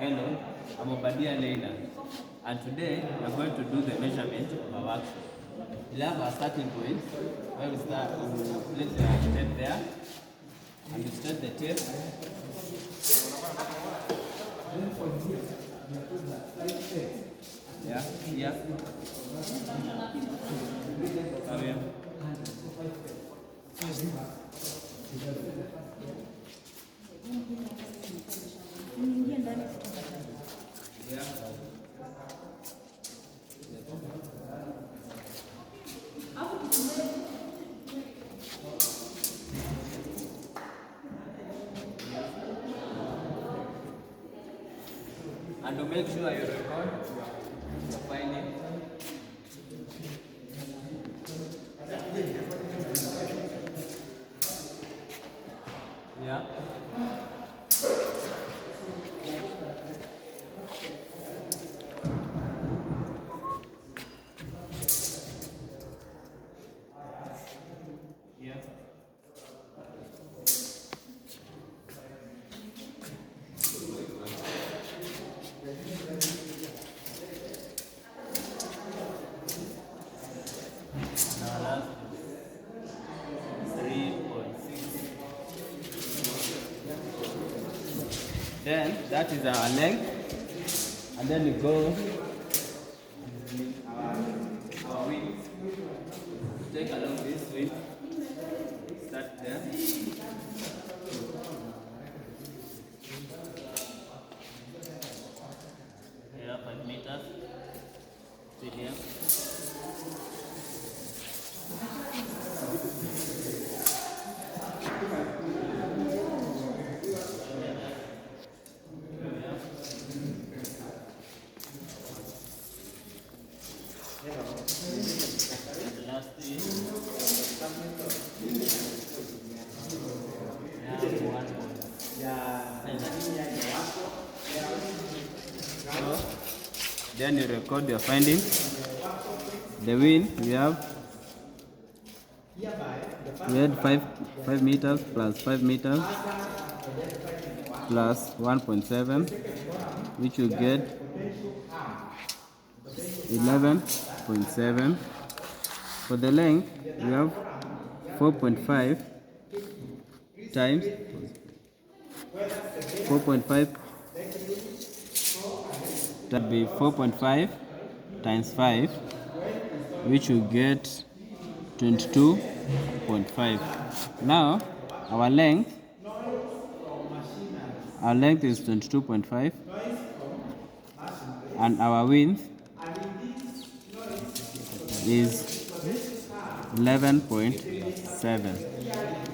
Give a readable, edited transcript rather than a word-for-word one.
Hello, I'm Obadia Leila, and today we are going to do the measurement of our workshop. We'll have our starting point where we start. We place the tape there, and we start the tape. Yeah, yeah. Come here. And to make sure you record your findings. Yeah. Yeah. Now last 3.6. Then that is our length, and then we go our width. Take along this width. Start there. Here 5 meters. Still here. The last thing. So, then you record your findings. The wind we had 5 meters plus 5 meters plus 1.7, which you get 11.7. For the length we have 4.5 times 4.5, that be 4.5 times 5, which will get 22.5. Now our length is 22.5, and our width is 11.7.